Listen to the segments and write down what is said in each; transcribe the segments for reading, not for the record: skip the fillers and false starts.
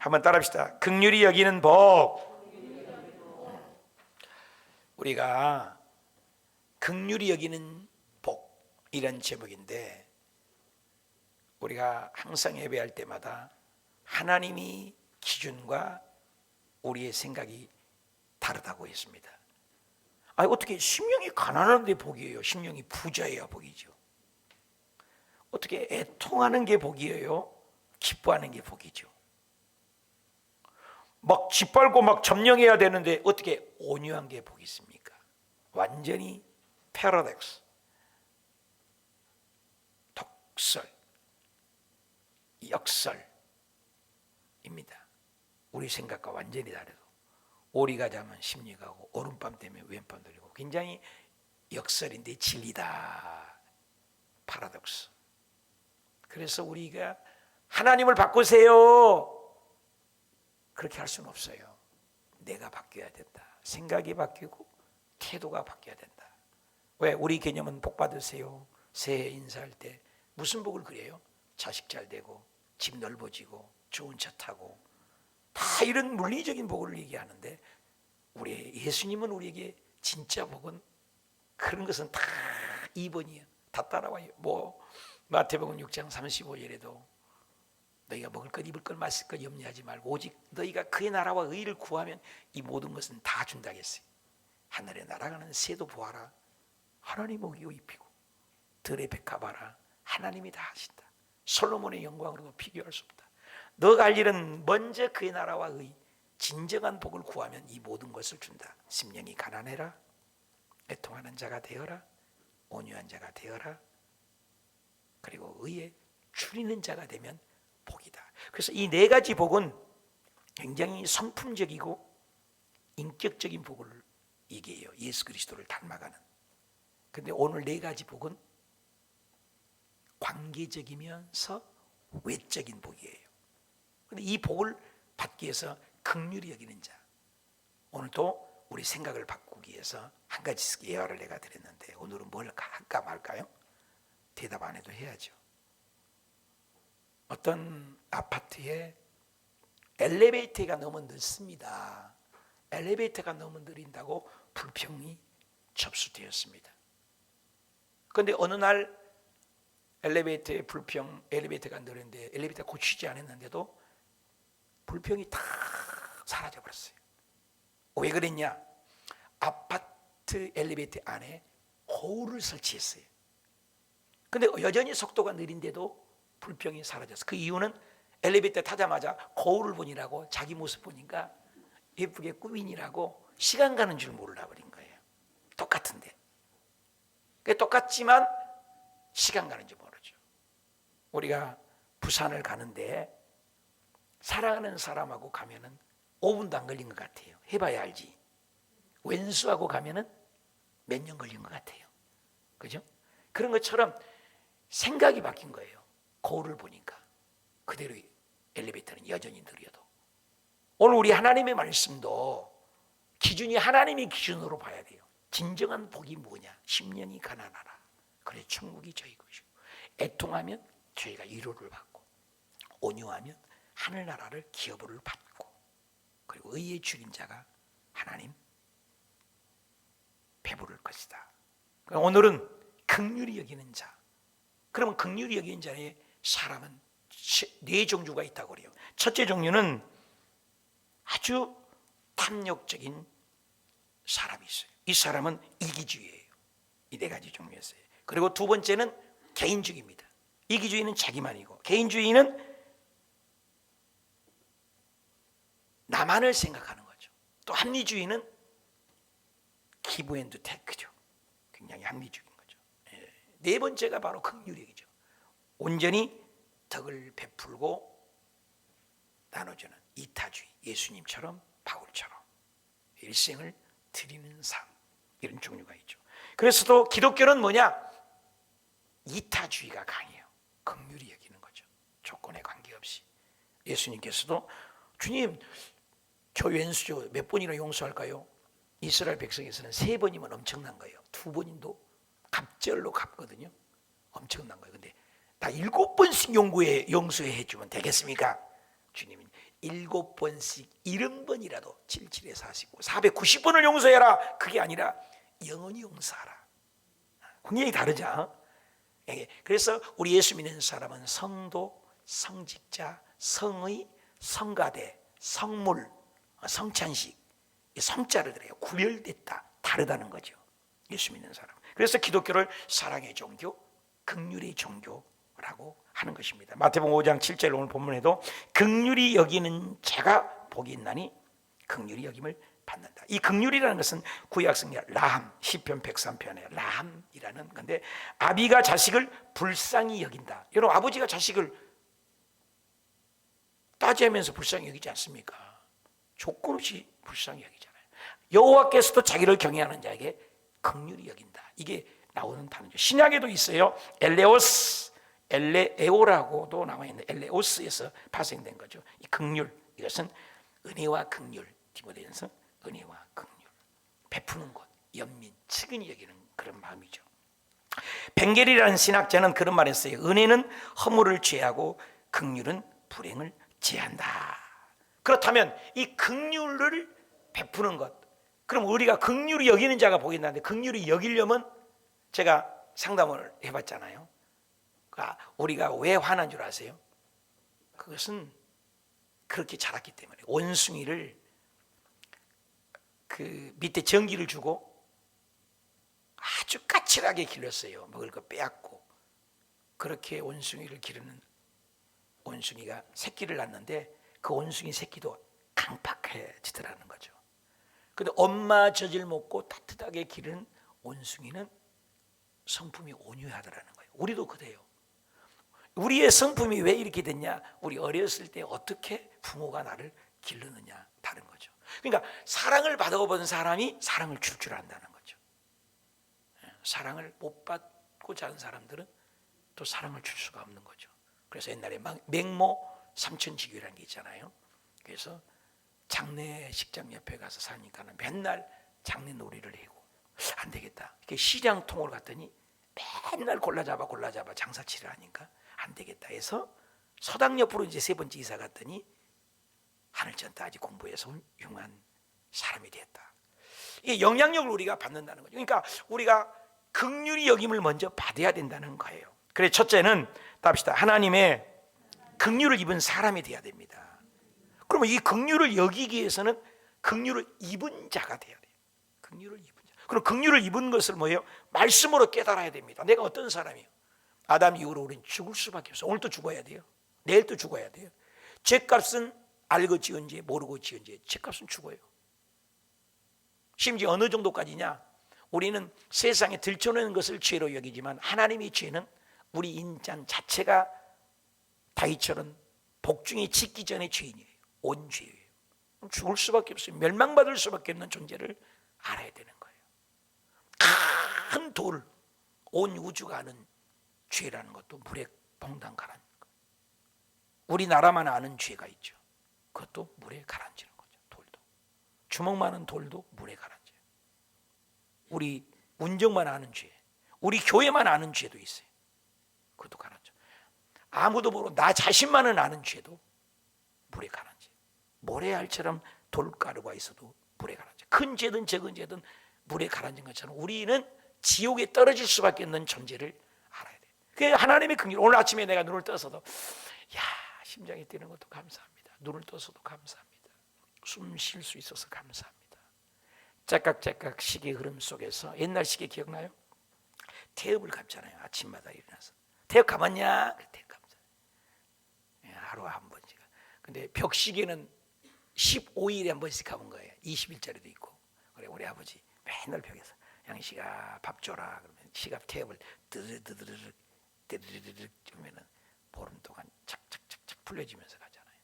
한번 따라합시다. 긍휼히 여기는 복. 우리가 긍휼히 여기는 복, 이런 제목인데, 우리가 항상 예배할 때마다 하나님이 기준과 우리의 생각이 다르다고 했습니다. 아니, 어떻게 심령이 가난한데 복이에요? 심령이 부자여야 복이죠. 어떻게 애통하는 게 복이에요? 기뻐하는 게 복이죠. 막 짓밟고 막 점령해야 되는데 어떻게 온유한 게 복이 있습니까? 완전히 패러독스, 독설, 역설입니다. 우리 생각과 완전히 다르고, 오리가 자면 심리가고 오른밤 때문에 왼밤 돌리고, 굉장히 역설인데 진리다. 파라독스. 그래서 우리가 하나님을 바꾸세요, 그렇게 할 수는 없어요. 내가 바뀌어야 된다. 생각이 바뀌고 태도가 바뀌어야 된다. 왜? 우리 개념은 복 받으세요. 새해 인사할 때 무슨 복을 그려요? 자식 잘 되고, 집 넓어지고, 좋은 차 타고, 다 이런 물리적인 복을 얘기하는데, 우리 예수님은 우리에게 진짜 복은 그런 것은 다 2번이에요. 다 따라와요. 뭐 마태복음 6장 35절에도 너희가 먹을 것, 입을 것, 마실 것 염려하지 말고 오직 너희가 그의 나라와 의를 구하면 이 모든 것은 다 준다고 했어요. 하늘에 날아가는 새도 보아라, 하나님 먹이고 입히고, 들의 백합 봐라, 하나님이 다 하신다. 솔로몬의 영광으로도 비교할 수 없다. 너가 할 일은 먼저 그의 나라와 의, 진정한 복을 구하면 이 모든 것을 준다. 심령이 가난해라, 애통하는 자가 되어라, 온유한 자가 되어라, 그리고 의에 줄이는 자가 되면 복이다. 그래서 이 네 가지 복은 굉장히 성품적이고 인격적인 복을 얘기해요. 예수 그리스도를 닮아가는. 근데 오늘 네 가지 복은 관계적이면서 외적인 복이에요. 근데 이 복을 받기 위해서 긍휼히 여기는 자, 오늘도 우리 생각을 바꾸기 위해서 한 가지 예화를 내가 드렸는데, 오늘은 뭘 할까 말까요? 대답 안 해도 해야죠. 어떤 아파트에 엘리베이터가 너무 늦습니다. 엘리베이터가 너무 느린다고 불평이 접수되었습니다. 그런데 어느 날 엘리베이터의 불평, 엘리베이터가 느린데 엘리베이터 고치지 않았는데도 불평이 다 사라져 버렸어요. 왜 그랬냐? 아파트 엘리베이터 안에 거울을 설치했어요. 근데 여전히 속도가 느린데도 불평이 사라졌어. 그 이유는 엘리베이터 타자마자 거울을 보니라고, 자기 모습 보니까 예쁘게 꾸미니라고 시간 가는 줄 몰라버린 거예요. 똑같은데. 똑같지만 시간 가는 줄 모르죠. 우리가 부산을 가는데 사랑하는 사람하고 가면은 5분도 안 걸린 것 같아요. 해봐야 알지. 왼수하고 가면은 몇 년 걸린 것 같아요. 그죠? 그런 것처럼 생각이 바뀐 거예요. 거울을 보니까. 그대로 엘리베이터는 여전히 느려도. 오늘 우리 하나님의 말씀도 기준이 하나님의 기준으로 봐야 돼요. 진정한 복이 뭐냐? 심령이 가난하라, 그래 천국이 저희 것이고, 애통하면 저희가 위로를 받고, 온유하면 하늘나라를 기업을 받고, 그리고 의에 줄인 자가 하나님 배부를 것이다. 오늘은 긍휼히 여기는 자. 그러면 긍휼히 여기는 자의 사람은 네 종류가 있다고 그래요. 첫째 종류는 아주 탐욕적인 사람이 있어요. 이 사람은 이기주의예요. 이 네 가지 종류였어요. 그리고 두 번째는 개인주의입니다. 이기주의는 자기만이고, 개인주의는 나만을 생각하는 거죠. 또 합리주의는 기브 앤드 테크죠. 굉장히 합리적인 거죠. 네 번째가 바로 긍휼이죠. 온전히 덕을 베풀고 나눠주는 이타주의, 예수님처럼 바울처럼 일생을 드리는 삶, 이런 종류가 있죠. 그래서도 기독교는 뭐냐? 이타주의가 강해요. 긍휼히 여기는 거죠. 조건에 관계없이. 예수님께서도 주님, 저 왼수죠, 몇 번이나 용서할까요? 이스라엘 백성에서는 3번이면 엄청난 거예요. 2번도 갑절로 갚거든요. 엄청난 거예요. 근데 다 7번씩 용서해 주면 되겠습니까? 주님은 7번씩 70번이라도 77에 49 490번을 용서해라. 그게 아니라 영원히 용서하라. 굉장히 다르죠. 그래서 우리 예수 믿는 사람은 성도, 성직자, 성의, 성가대, 성물, 성찬식, 성자를 들어요. 구별됐다, 다르다는 거죠. 예수 믿는 사람. 그래서 기독교를 사랑의 종교, 긍휼의 종교라고 하는 것입니다. 마태복음 5장 7절 오늘 본문에도 긍휼히 여기는 자가 복이 있나니 긍휼히 여김을 받는다. 이 긍휼이라는 것은 구약 성경 라함 시편 103편에 라함이라는 건데, 아비가 자식을 불쌍히 여긴다. 여러분, 아버지가 자식을 따지면서 불쌍히 여기지 않습니까? 조건 없이 불쌍히 여기잖아요. 여호와께서도 자기를 경외하는 자에게 긍휼히 여긴다. 이게 나오는 단어죠. 신약에도 있어요. 엘레오스, 엘레에오라고도 나와 있는 엘레오스에서 파생된 거죠. 이 긍휼, 이것은 은혜와 긍휼, 디모데전서 은혜와 긍휼, 베푸는 것, 연민, 측은히 여기는 그런 마음이죠. 벵겔이라는 신학자는 그런 말을 했어요. 은혜는 허물을 죄하고 긍휼은 불행을 제한다. 그렇다면 이 긍휼을 베푸는 것, 그럼 우리가 긍휼히 여기는 자가 보인다는데, 긍휼히 여기려면 제가 상담을 해봤잖아요. 우리가 왜 화난 줄 아세요? 그것은 그렇게 자랐기 때문에. 원숭이를 그 밑에 전기를 주고 아주 까칠하게 길렀어요. 먹을 거 빼앗고. 그렇게 원숭이를 기르는 원숭이가 새끼를 낳는데, 그 원숭이 새끼도 강팍해지더라는 거죠. 근데 엄마 젖을 먹고 따뜻하게 기르는 원숭이는 성품이 온유하더라는 거예요. 우리도 그래요. 우리의 성품이 왜 이렇게 됐냐? 우리 어렸을 때 어떻게 부모가 나를 기르느냐 다른 거죠. 그러니까 사랑을 받아본 사람이 사랑을 줄 안다는 거죠. 사랑을 못 받고 자란 사람들은 또 사랑을 줄 수가 없는 거죠. 그래서 옛날에 맹모 삼천지교라는 게 있잖아요. 그래서 장례식장 옆에 가서 사니까는 맨날 장례 놀이를 하고, 안 되겠다. 시장 통을 갔더니 맨날 골라 잡아 장사치를 하니까 안 되겠다 해서 서당 옆으로 이제 3번째 이사 갔더니 하늘전 따지 공부해서 훌륭한 사람이 됐다. 이게 영향력을 우리가 받는다는 거죠. 그러니까 우리가 긍휼히 여김을 먼저 받아야 된다는 거예요. 그래서 첫째는 답시다. 하나님의 긍휼을 입은 사람이 돼야 됩니다. 그러면 이 긍휼을 여기기 위해서는 긍휼을 입은 자가 돼야 돼요. 긍휼을 입은 자. 그럼 긍휼을 입은 것을 뭐예요? 말씀으로 깨달아야 됩니다. 내가 어떤 사람이에요? 아담 이후로 우리는 죽을 수밖에 없어요. 오늘 또 죽어야 돼요. 내일 또 죽어야 돼요. 죄값은 알고 지은 죄, 모르고 지은 죄, 죄값은 죽어요. 심지어 어느 정도까지냐? 우리는 세상에 들춰내는 것을 죄로 여기지만, 하나님의 죄는 우리 인간 자체가 다윗처럼 복중에 짓기 전에 죄인이에요. 온 죄예요. 죽을 수밖에 없어요. 멸망받을 수밖에 없는 존재를 알아야 되는 거예요. 큰 돌, 온 우주가 아는 죄라는 것도 물에 퐁당 가라앉는 거예요. 우리나라만 아는 죄가 있죠. 그것도 물에 가라앉는 거죠. 돌도. 주먹만한 돌도 물에 가라앉아요. 우리 운정만 아는 죄, 우리 교회만 아는 죄도 있어요. 그것도 가라앉죠. 아무도 모르고 나 자신만은 아는 죄도 물에 가라앉아요. 모래알처럼 돌가루가 있어도 물에 가라앉아요. 큰 죄든 적은 죄든 물에 가라앉은 것처럼 우리는 지옥에 떨어질 수밖에 없는 존재를 알아야 돼요. 그게 하나님의 긍휼. 오늘 아침에 내가 눈을 떠서도 야, 심장이 뛰는 것도 감사합니다. 눈을 떠서도 감사합니다. 숨 쉴 수 있어서 감사합니다. 째깍째깍 시계 흐름 속에서, 옛날 시계 기억나요? 태엽을 감잖아요. 아침마다 일어나서 태엽 감았냐? 태엽 감잖아요. 하루에 한 번씩. 근데 벽시계는 15일에 한 번씩 감은 거예요. 20일짜리도 있고. 그래, 우리 아버지 맨날 벽에서 양씨가 밥 줘라 그러면 시갑 태엽을 드르르르르 주면은 보름 동안 착착착착 풀려지면서 가잖아요.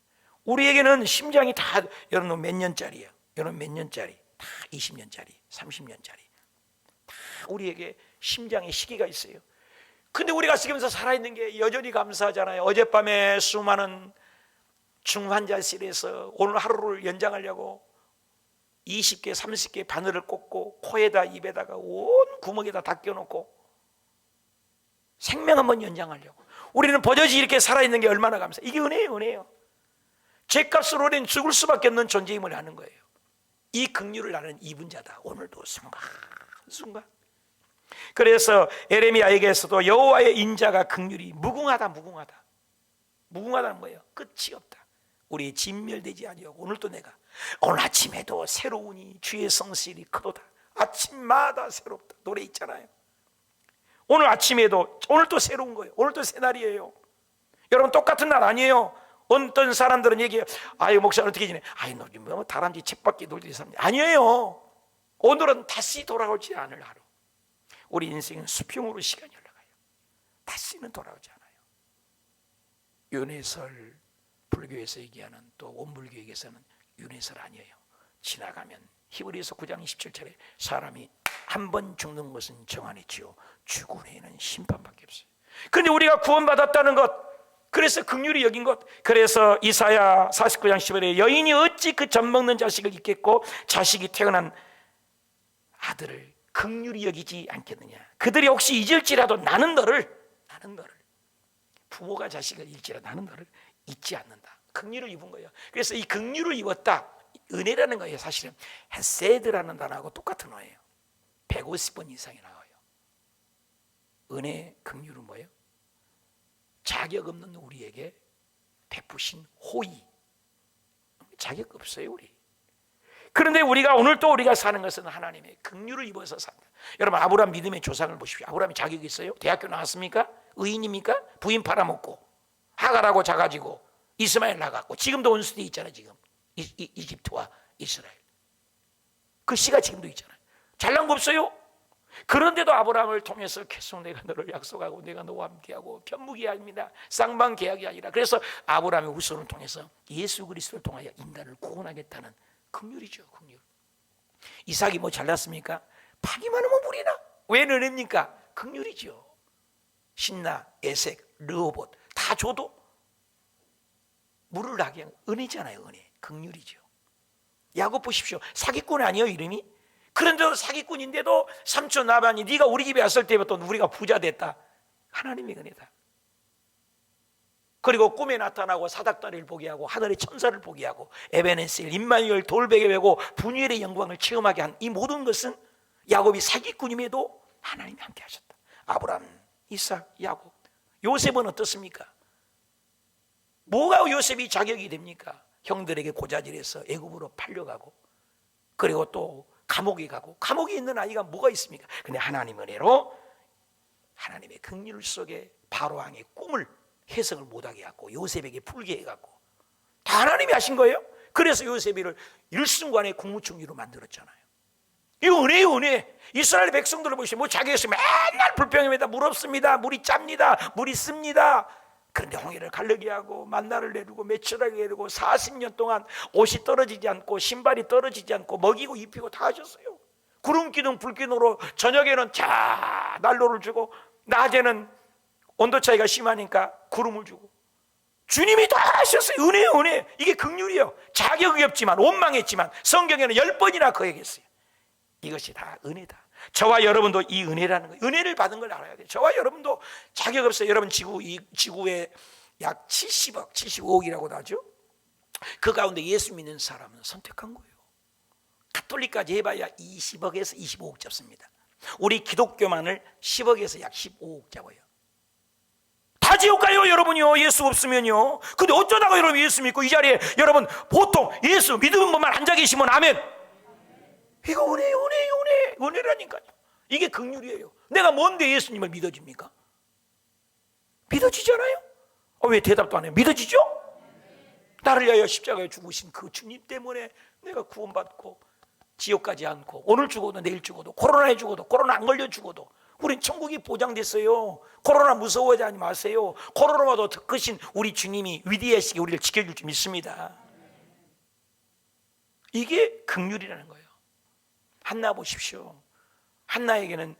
우리에게는 심장이 다, 여러분 몇 년짜리예요? 여러분 몇 년짜리? 다 20년짜리, 30년짜리. 다 우리에게 심장에 시계가 있어요. 근데 우리가 지금서 살아있는 게 여전히 감사하잖아요. 어젯밤에 수많은 중환자실에서 오늘 하루를 연장하려고 20개, 30개 바늘을 꽂고 코에다 입에다가 온 구멍에다 다 껴놓고 생명 한번 연장하려고. 우리는 버젓이 이렇게 살아있는 게 얼마나 감사해요. 이게 은혜예요, 은혜예요. 죄값으로 낸 죽을 수밖에 없는 존재임을 아는 거예요. 이 긍휼을 나는 입은 자다. 오늘도 순간. 그래서 에레미야에게서도 여호와의 인자가 긍휼이 무궁하다는 거예요. 끝이 없다. 우리 진멸되지 아니하고 오늘도 내가 오늘 아침에도 새로우니 주의 성실이 크도다. 아침마다 새롭다. 노래 있잖아요. 오늘 아침에도 오늘도 새로운 거예요. 오늘도 새 날이에요. 여러분 똑같은 날 아니에요. 어떤 사람들은 얘기해요. 아유 목사는 어떻게 지내? 아유 너 뭐 다람쥐 쳇바퀴 돌듯이 삽니다. 아니에요. 오늘은 다시 돌아오지 않을 하루. 우리 인생은 수평으로 시간이 흘러가요. 다시는 돌아오지 않아요. 윤회설 불교에서 얘기하는 또 원불교에게서는 윤회설 아니에요. 지나가면 히브리서 9장 27절에 사람이 한 번 죽는 것은 정한이지요 죽은 후에는 심판밖에 없어요. 그런데 우리가 구원받았다는 것, 그래서 긍휼히 여긴 것, 그래서 이사야 49장 10절에 여인이 어찌 그 젖 먹는 자식을 잊겠고 자식이 태어난 아들을 긍휼히 여기지 않겠느냐. 그들이 혹시 잊을지라도 나는 너를 부모가 자식을 잃지라도 나는 너를 잊지 않는다. 긍휼을 입은 거예요. 그래서 이 긍휼을 입었다, 은혜라는 거예요. 사실은 헤세드라는 단어하고 똑같은 어예요. 150번 이상이 나와요. 은혜, 긍휼은 뭐예요? 자격 없는 우리에게 베푸신 호의. 자격 없어요 우리. 그런데 오늘 또 우리가 사는 것은 하나님의 긍휼을 입어서 산다. 여러분 아브라함 믿음의 조상을 보십시오. 아브라함이 자격이 있어요? 대학교 나왔습니까? 의인입니까? 부인 팔아먹고 하갈하고 자가지고 이스마엘 나갔고 지금도 원수대 있잖아요. 지금 이집트와 이스라엘 그 씨가 지금도 있잖아요. 잘난 거 없어요? 그런데도 아브라함을 통해서 계속 내가 너를 약속하고 내가 너와 함께하고 편무계약입니다. 쌍방계약이 아니라. 그래서 아브라함의 후손을 통해서 예수 그리스도를 통하여 인간을 구원하겠다는 긍휼이죠. 긍휼. 이삭이 뭐 잘났습니까? 파기만 하면 물이 나. 왜 은혜입니까? 긍휼이죠. 신나, 에색, 르호봇 다 줘도 물을 나게 한 은혜잖아요. 은혜, 긍휼이죠. 야곱 보십시오. 사기꾼 아니에요 이름이? 그런데도 사기꾼인데도 삼촌 나반이 네가 우리 집에 왔을 때부터 우리가 부자 됐다. 하나님의 은혜다. 그리고 꿈에 나타나고 사닥다리를 보게 하고 하늘의 천사를 보게 하고 에베네셀, 임마누엘, 돌베개 베고 분유엘의 영광을 체험하게 한 이 모든 것은 야곱이 사기꾼임에도 하나님이 함께 하셨다. 아브라함, 이삭, 야곱. 요셉은 어떻습니까? 뭐가 요셉이 자격이 됩니까? 형들에게 고자질해서 애굽으로 팔려가고 그리고 또 감옥에 가고 감옥에 있는 아이가 뭐가 있습니까? 근데 하나님 은혜로 하나님의 긍휼 속에 바로왕의 꿈을 해석을 못하게 하고 요셉에게 풀게 해갖고 다 하나님이 하신 거예요. 그래서 요셉이를 일순간에 국무총리로 만들었잖아요. 이거 은혜예요. 은혜. 이스라엘 백성들을 보시면 뭐 자기가 맨날 불평입니다. 물 없습니다. 물이 짭니다. 물이 씁니다. 그런데 홍해를 갈르게 하고 만나를 내리고 매출하게 내리고 40년 동안 옷이 떨어지지 않고 신발이 떨어지지 않고 먹이고 입히고 다 하셨어요. 구름 기둥 불 기둥으로 저녁에는 자 난로를 주고 낮에는 온도 차이가 심하니까 구름을 주고 주님이 다 하셨어요. 은혜요 은혜. 이게 긍휼이에요. 자격이 없지만 원망했지만 성경에는 10번이나 그 얘기했어요. 이것이 다 은혜다. 저와 여러분도 이 은혜라는 거예요. 은혜를 받은 걸 알아야 돼요. 저와 여러분도 자격 없어요. 여러분 지구에 약 70억, 75억이라고 나죠. 그 가운데 예수 믿는 사람은 선택한 거예요. 가톨릭까지 해봐야 20억에서 25억 잡습니다. 우리 기독교만을 10억에서 약 15억 잡아요. 다 지옥 가요 여러분이요. 예수 없으면요. 근데 어쩌다가 여러분 예수 믿고 이 자리에 여러분 보통 예수 믿으면 뭐만 앉아 계시면 아멘. 이거 은혜예요. 은혜라니까요. 이게 긍휼이에요. 내가 뭔데 예수님을 믿어집니까? 믿어지잖아요. 왜 대답도 안 해요? 믿어지죠? 나를 위하여 십자가에 죽으신 그 주님 때문에 내가 구원받고 지옥가지 않고 오늘 죽어도 내일 죽어도 코로나에 죽어도 코로나 안 걸려 죽어도 우린 천국이 보장됐어요. 코로나 무서워하지 마세요. 코로나와도 더 크신 우리 주님이 위대하시게 우리를 지켜줄 줄 믿습니다. 이게 긍휼이라는 거예요. 한나 보십시오. 한나에게는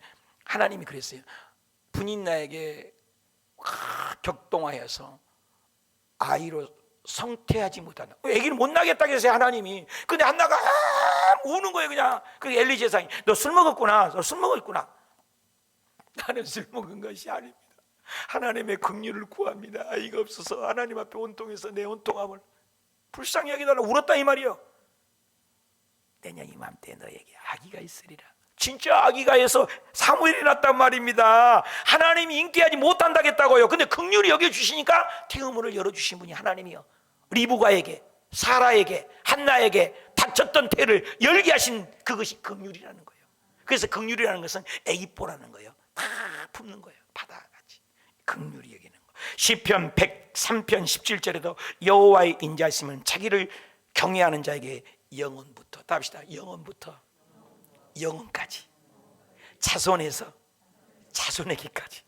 하나님이 그랬어요. 분인나에게 격동하여서 아이로 성퇴하지 못한다. 아기를 못 낳겠다고 했어요 하나님이. 근데 한나가 우는 거예요 그냥. 그 엘리 제사장이 너 술 먹었구나. 너 술 먹었구나. 나는 술 먹은 것이 아닙니다. 하나님의 긍휼을 구합니다. 아이가 없어서 하나님 앞에 온통해서 내 온통함을 불쌍히 여기달라 울었다 이 말이요. 내년 이맘때 너에게 아기가 있으리라. 진짜 아기가 해서 사무엘이 낳았단 말입니다. 하나님이 인기하지 못한다겠다고요. 근데 긍휼히 여겨주시니까 태음문을 열어주신 분이 하나님이요. 리브가에게, 사라에게, 한나에게 닫혔던 태를 열게 하신 그것이 긍휼이라는 거예요. 그래서 긍휼이라는 것은 에이뽀라는 거예요. 다 품는 거예요. 바다같이 긍휼히 여기는 거. 시편 103편 17절에도 여호와의 인자심은 자기를 경외하는 자에게 영원부터, 답시다, 영원부터 영원까지, 자손에서 자손에게까지.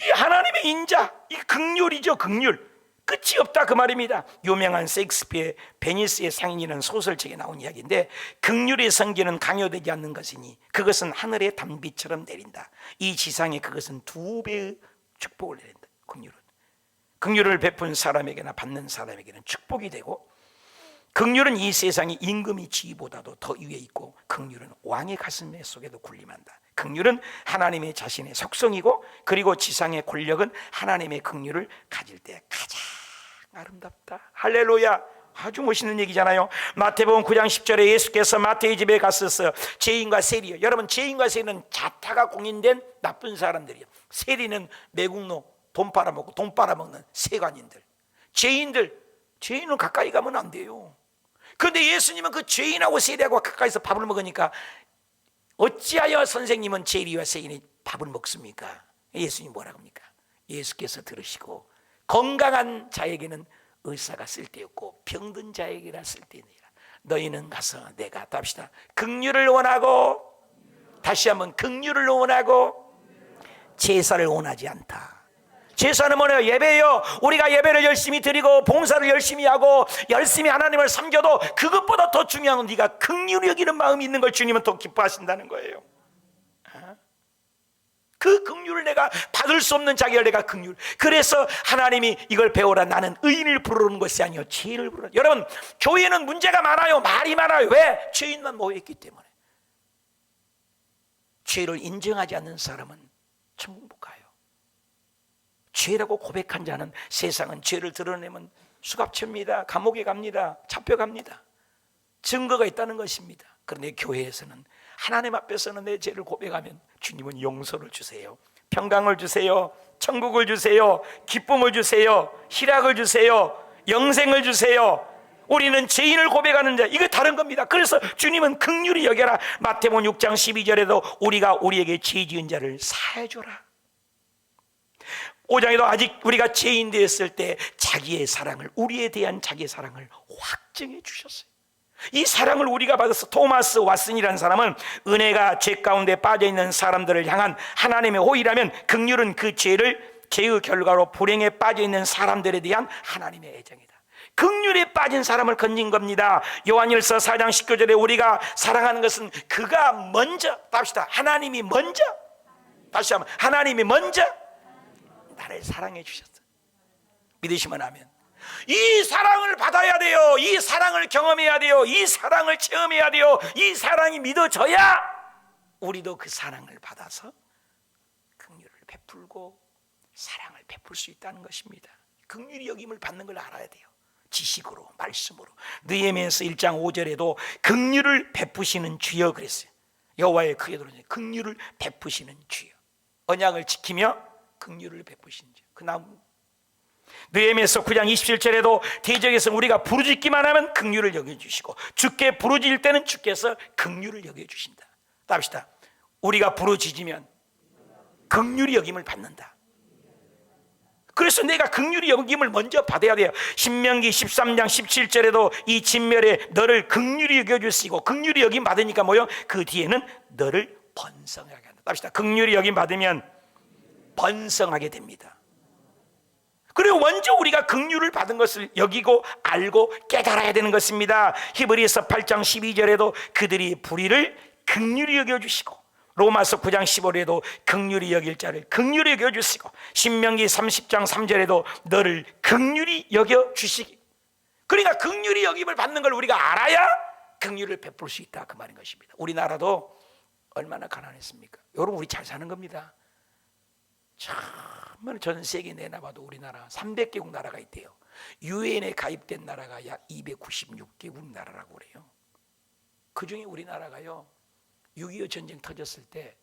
이 하나님의 인자, 이 긍휼이죠. 긍휼 끝이 없다 그 말입니다. 유명한 셰익스피어의 베니스의 상인이라는 소설책에 나온 이야기인데, 긍휼의 성기는 강요되지 않는 것이니 그것은 하늘의 단비처럼 내린다. 이 지상에 그것은 2배의 축복을 내린다. 긍휼을 베푼 사람에게나 받는 사람에게는 축복이 되고, 긍휼은 이 세상의 임금의 지위보다도 더 위에 있고, 긍휼은 왕의 가슴 속에도 군림한다. 긍휼은 하나님의 자신의 속성이고, 그리고 지상의 권력은 하나님의 긍휼을 가질 때 가장 아름답다. 할렐루야. 아주 멋있는 얘기잖아요. 마태복음 9장 10절에 예수께서 마태의 집에 갔었어요. 죄인과 세리요. 여러분, 죄인과 세리는 자타가 공인된 나쁜 사람들이요. 세리는 매국노, 돈 빨아먹고 돈 빨아먹는 세관인들. 죄인은 가까이 가면 안 돼요. 그런데 예수님은 그 죄인하고 세리하고 가까이서 밥을 먹으니까 어찌하여 선생님은 세리와 세인이 밥을 먹습니까? 예수님이 뭐라고 합니까? 예수께서 들으시고 건강한 자에게는 의사가 쓸데없고 병든 자에게라 쓸데있느니라. 너희는 가서 내가, 답시다, 긍휼을 원하고, 다시 한번 긍휼을 원하고 제사를 원하지 않다. 제사는 뭐예요? 예배예요. 우리가 예배를 열심히 드리고 봉사를 열심히 하고 열심히 하나님을 섬겨도 그것보다 더 중요한 건 네가 긍휼히 여기는 마음이 있는 걸 주님은 더 기뻐하신다는 거예요. 그 긍휼을 내가 받을 수 없는 자기를 내가 긍휼. 그래서 하나님이 이걸 배우라. 나는 의인을 부르는 것이 아니요 죄인을 부르라. 여러분, 교회는 문제가 많아요. 말이 많아요. 왜? 죄인만 모여있기 때문에. 죄를 인정하지 않는 사람은 천국 못 가요. 죄라고 고백한 자는, 세상은 죄를 드러내면 수갑칩니다. 감옥에 갑니다. 잡혀갑니다. 증거가 있다는 것입니다. 그런데 교회에서는, 하나님 앞에서는 내 죄를 고백하면 주님은 용서를 주세요. 평강을 주세요. 천국을 주세요. 기쁨을 주세요. 희락을 주세요. 영생을 주세요. 우리는 죄인을 고백하는 자, 이거 다른 겁니다. 그래서 주님은 긍휼히 여겨라. 마태복음 6장 12절에도 우리가 우리에게 죄 지은 자를 사해줘라. 5장에도 아직 우리가 죄인 되었을 때 자기의 사랑을, 우리에 대한 자기의 사랑을 확증해 주셨어요. 이 사랑을 우리가 받아서, 토마스 왓슨이라는 사람은 은혜가 죄 가운데 빠져있는 사람들을 향한 하나님의 호의라면, 긍휼은 그 죄의 결과로 불행에 빠져있는 사람들에 대한 하나님의 애정이다. 긍휼에 빠진 사람을 건진 겁니다. 요한일서 4장 19절에 우리가 사랑하는 것은 그가 먼저, 답시다, 하나님이 먼저, 다시 한번, 하나님이 먼저 나를 사랑해 주셨어. 믿으시면 아멘. 이 사랑을 받아야 돼요. 이 사랑을 경험해야 돼요. 이 사랑을 체험해야 돼요. 이 사랑이 믿어져야 우리도 그 사랑을 받아서 긍휼을 베풀고 사랑을 베풀 수 있다는 것입니다. 긍휼히 여김을 받는 걸 알아야 돼요. 지식으로, 말씀으로. 느헤미야서 1장 5절에도 긍휼을 베푸시는 주여 그랬어요. 여호와의 크게 들으니 긍휼을 베푸시는 주여. 언약을 지키며 긍휼을 베푸신 주. 그 나무. 느헤미야서 9장 27절에도 대적에서 우리가 부르짖기만 하면 긍휼을 여겨주시고, 주께 부르짖을 때는 주께서 긍휼을 여겨주신다. 답시다. 우리가 부르짖으면 긍휼히 여김을 받는다. 그래서 내가 긍휼히 여김을 먼저 받아야 돼요. 신명기 13장 17절에도 이 진멸에 너를 긍휼히 여겨주시고, 긍휼히 여김 받으니까 뭐요? 그 뒤에는 너를 번성하게 한다. 답시다. 긍휼히 여김 받으면 번성하게 됩니다. 그리고 먼저 우리가 긍휼을 받은 것을 여기고 알고 깨달아야 되는 것입니다. 히브리서 8장 12절에도 그들이 불의를 긍휼히 여겨주시고, 로마서 9장 15절에도 긍휼히 여길 자를 긍휼히 여겨주시고, 신명기 30장 3절에도 너를 긍휼히 여겨주시기. 그러니까 긍휼히 여김을 받는 걸 우리가 알아야 긍휼을 베풀 수 있다, 그 말인 것입니다. 우리나라도 얼마나 가난했습니까? 여러분, 우리 잘 사는 겁니다. 정말 전 세계 내놔봐도 우리나라 300개국 나라가 있대요. 유엔에 가입된 나라가 약 296개국 나라라고 그래요. 그중에 우리나라가요 6.25 전쟁 터졌을 때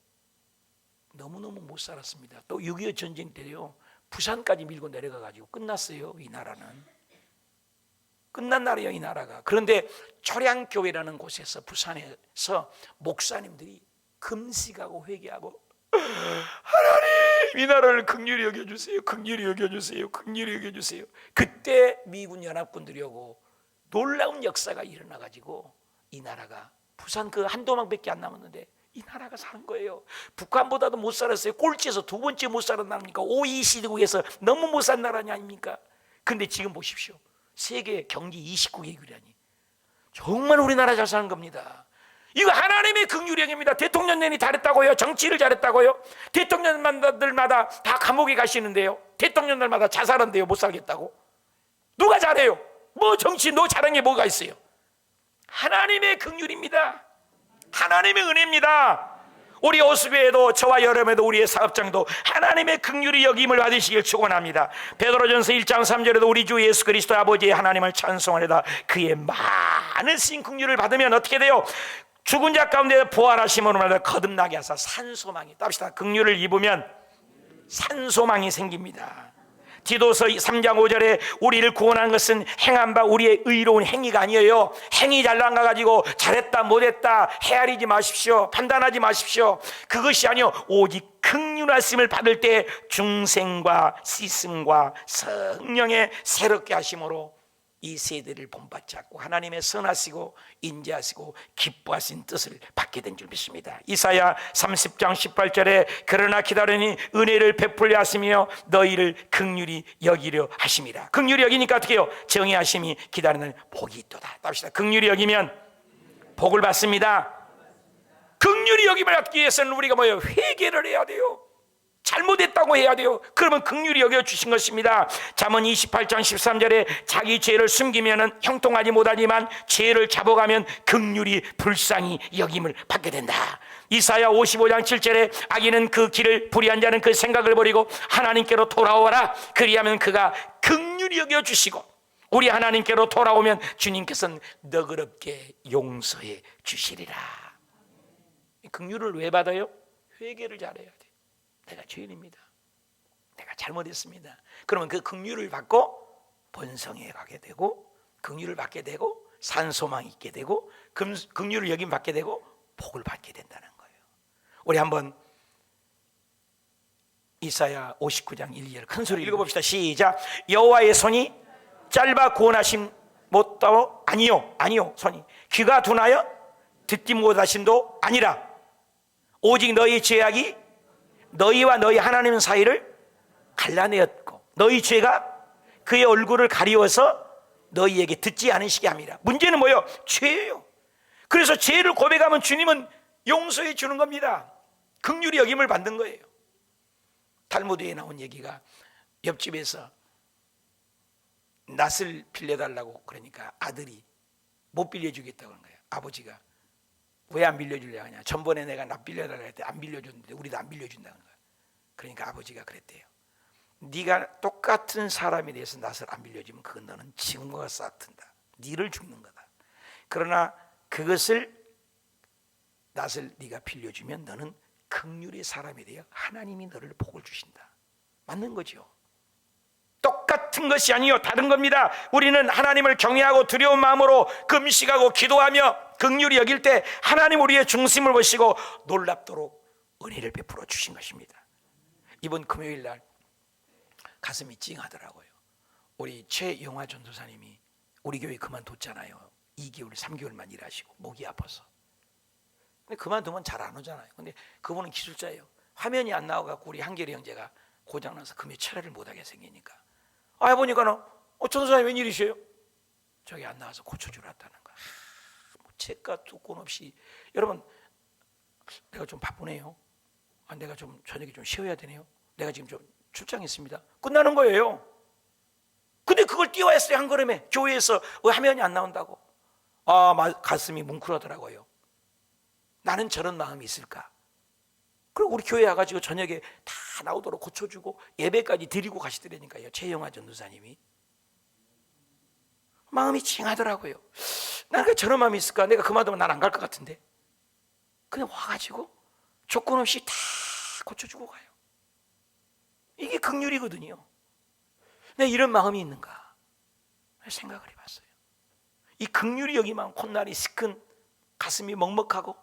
너무너무 못 살았습니다. 또 6.25 전쟁 때요 부산까지 밀고 내려가가지고 끝났어요. 이 나라는 끝난 나라예요, 이 나라가. 그런데 초량교회라는 곳에서, 부산에서 목사님들이 금식하고 회개하고, 하나님 이 나라를 긍휼히 여겨주세요, 긍휼히 여겨주세요, 긍휼히 여겨주세요. 그때 미군 연합군들이 오고 놀라운 역사가 일어나가지고 이 나라가, 부산 그 한도망밖에 안 남았는데 이 나라가 사는 거예요. 북한보다도 못 살았어요. 꼴찌에서 두 번째 못 살은 나라니까. OECD국에서 너무 못 산 나라 아닙니까? 근데 지금 보십시오, 세계 경제 29개국이라니 정말 우리나라 잘 사는 겁니다. 이거 하나님의 긍휼형입니다. 대통령님이 잘했다고요? 정치를 잘했다고요? 대통령들마다 다 감옥에 가시는데요, 대통령들마다 자살한대요. 못 살겠다고. 누가 잘해요? 뭐 정치 너 잘한 게 뭐가 있어요? 하나님의 긍휼입니다. 하나님의 은혜입니다. 우리 오수교회도, 저와 여러분도, 우리의 사업장도 하나님의 긍휼히 여김을 받으시길 축원합니다. 베드로전서 1장 3절에도 우리 주 예수 그리스도 아버지의 하나님을 찬송하려다 그의 많은 신 긍휼을 받으면 어떻게 돼요? 죽은 자 가운데 부활하심으로 말하여 거듭나게 하사 산소망이, 답시다. 긍휼을 입으면 산소망이 생깁니다. 디도서 3장 5절에 우리를 구원한 것은 행한 바 우리의 의로운 행위가 아니에요. 행위 잘 나가가지고 잘했다 못했다 헤아리지 마십시오. 판단하지 마십시오. 그것이 아니요, 오직 긍휼하심을 받을 때 중생과 씻음과 성령의 새롭게 하심으로 이 세대를 본받지 않고 하나님의 선하시고 인자하시고 기뻐하신 뜻을 받게 된 줄 믿습니다. 이사야 30장 18절에 그러나 기다리니 은혜를 베풀려 하시며 너희를 긍휼히 여기려 하심이라. 긍휼히 여기니까 어떻게 해요? 정의하심이 기다리는 복이 있도다. 답시다. 긍휼히 여기면 복을 받습니다. 긍휼히 여김을 받기 위해서는 우리가 뭐예요? 회개를 해야 돼요. 잘못했다고 해야 돼요. 그러면 긍휼히 여겨주신 것입니다. 잠언 28장 13절에 자기 죄를 숨기면 형통하지 못하지만 죄를 잡아가면 긍휼히 불쌍히 여김을 받게 된다. 이사야 55장 7절에 악인은 그 길을, 불의한 자는 그 생각을 버리고 하나님께로 돌아오라. 그리하면 그가 긍휼히 여겨주시고, 우리 하나님께로 돌아오면 주님께서는 너그럽게 용서해 주시리라. 긍휼을 왜 받아요? 회개를 잘해야 돼. 내가 죄인입니다. 내가 잘못했습니다. 그러면 그 긍휼을 받고 본성에 가게 되고, 긍휼을 받게 되고 산소망이 있게 되고, 긍휼을 여김 받게 되고 복을 받게 된다는 거예요. 우리 한번 이사야 59장 1, 2절 큰 소리 읽어봅시다. 시작. 여호와의 손이 짧아 구원하심 못하오? 아니요 손이 귀가 둔하여 듣지 못하심도 아니라 오직 너희 죄악이 너희와 너희 하나님 사이를 갈라내었고 너희 죄가 그의 얼굴을 가리워서 너희에게 듣지 않으시게 함이라. 문제는 뭐예요? 죄예요. 그래서 죄를 고백하면 주님은 용서해 주는 겁니다. 긍휼히 여김을 받는 거예요. 탈무드에 나온 얘기가, 옆집에서 낫을 빌려달라고 그러니까 아들이 못 빌려주겠다고 하는 거예요. 아버지가 왜 안 빌려주려고 하냐. 전번에 내가 낫 빌려달라고 했더니 안 빌려줬는데 우리도 안 빌려준다는 거야. 그러니까 아버지가 그랬대요. 네가 똑같은 사람에 대해서 낫을 안 빌려주면 그건 너는 지금과 싸튼다. 니를 죽는 거다. 그러나 그것을, 낫을 네가 빌려주면 너는 긍휼의 사람에 대해 하나님이 너를 복을 주신다. 맞는 거죠. 똑같은 것이 아니요 다른 겁니다. 우리는 하나님을 경외하고 두려운 마음으로 금식하고 기도하며 긍휼히 여길 때 하나님 우리의 중심을 보시고 놀랍도록 은혜를 베풀어 주신 것입니다. 이번 금요일 날 가슴이 찡하더라고요. 우리 최영화 전도사님이 우리 교회 그만뒀잖아요. 2개월 3개월만 일하시고 목이 아파서. 근데 그만두면 잘 안 오잖아요. 근데 그분은 기술자예요. 화면이 안 나와갖고 우리 한결이 형제가 고장나서 금요일 철회를 못하게 생기니까 보니까는 전도사님 웬일이세요? 저기 안 나와서 고쳐주러 왔다는 거야. 뭐 책과 조건 없이. 여러분, 내가 좀 바쁘네요. 내가 좀 저녁에 좀 쉬어야 되네요. 내가 지금 좀 출장했습니다. 끝나는 거예요. 근데 그걸 띄워했어요. 한 걸음에. 교회에서 왜 화면이 안 나온다고. 가슴이 뭉클하더라고요. 나는 저런 마음이 있을까? 그리고 우리 교회 와가지고 저녁에 다 나오도록 고쳐주고 예배까지 드리고 가시더라니까요. 최영화 전도사님이. 마음이 찡하더라고요. 난 왜 저런 마음이 있을까? 내가 그만두면 난 안 갈 것 같은데. 그냥 와가지고 조건 없이 다 고쳐주고 가요. 이게 긍휼이거든요. 내 이런 마음이 있는가 생각을 해봤어요. 이 긍휼이 여기만 콧날이 시큰, 가슴이 먹먹하고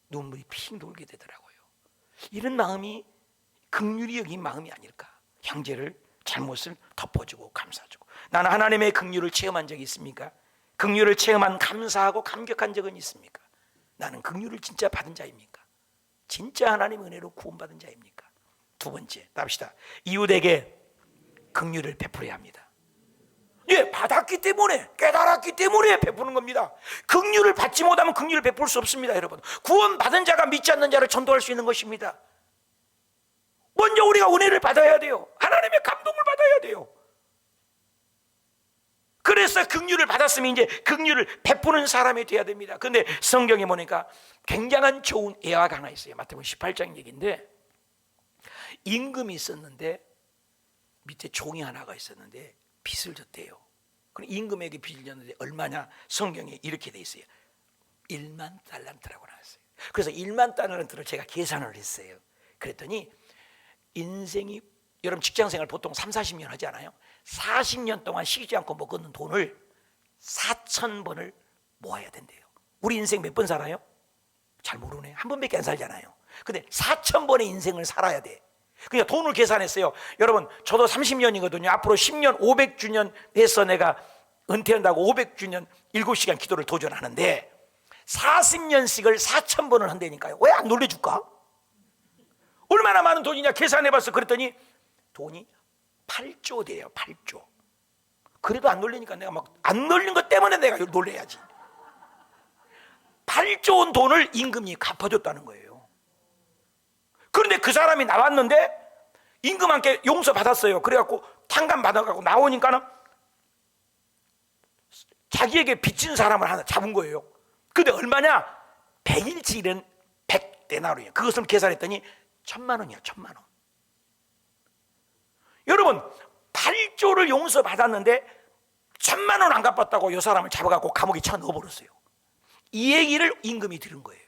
눈물이 핑 돌게 되더라고요. 이런 마음이 긍휼이 여긴 마음이 아닐까. 형제를 잘못을 덮어주고 감싸주고. 나는 하나님의 긍휼을 체험한 적이 있습니까? 긍휼을 체험한 감사하고 감격한 적은 있습니까? 나는 긍휼을 진짜 받은 자입니까? 진짜 하나님의 은혜로 구원받은 자입니까? 두 번째, 답시다. 이웃에게 긍휼을 베풀어야 합니다. 예, 받았기 때문에, 깨달았기 때문에 베푸는 겁니다. 긍휼을 받지 못하면 긍휼을 베풀 수 없습니다, 여러분. 구원받은 자가 믿지 않는 자를 전도할 수 있는 것입니다. 먼저 우리가 은혜를 받아야 돼요. 하나님의 감동을 받아야 돼요. 그래서 긍휼을 받았으면 이제 긍휼을 베푸는 사람이 돼야 됩니다. 그런데 성경에 보니까 굉장한 좋은 예화가 하나 있어요. 마태복음 18장 얘기인데, 임금이 있었는데 밑에 종이 하나가 있었는데 빚을 졌대요. 그럼 임금에게 빚을 졌는데 얼마냐? 성경에 이렇게 돼 있어요. 1만 달란트라고 나왔어요. 그래서 1만 달란트를 제가 계산을 했어요. 그랬더니 인생이, 여러분 직장생활 보통 3, 40년 하지 않아요? 40년 동안 쉬지 않고 먹었는 돈을 4,000번을 모아야 된대요. 우리 인생 몇 번 살아요? 잘 모르네. 한 번밖에 안 살잖아요. 근데 4,000번의 인생을 살아야 돼. 그러니까 돈을 계산했어요. 여러분, 저도 30년이거든요. 앞으로 10년 500주년 해서 내가 은퇴한다고 500주년 7시간 기도를 도전하는데 40년씩을 4,000번을 한다니까요. 왜 안 놀려줄까? 얼마나 많은 돈이냐 계산해봤어. 그랬더니 돈이 8조 돼요. 8조. 그래도 안 놀리니까 내가 막 안 놀린 것 때문에 내가 놀래야지. 8조 원 돈을 임금이 갚아줬다는 거예요. 그런데 그 사람이 나왔는데 임금한테 용서받았어요. 그래갖고 탕감 받아갖고 나오니까는 자기에게 빚진 사람을 하나 잡은 거예요. 근데 얼마냐? 100일치 일은 100데나리온이에요. 그것을 계산했더니 1,000만 원이야. 1,000만 원. 여러분, 8조를 용서받았는데 1,000만 원 안 갚았다고 이 사람을 잡아갖고 감옥에 쳐 넣어버렸어요. 이 얘기를 임금이 들은 거예요.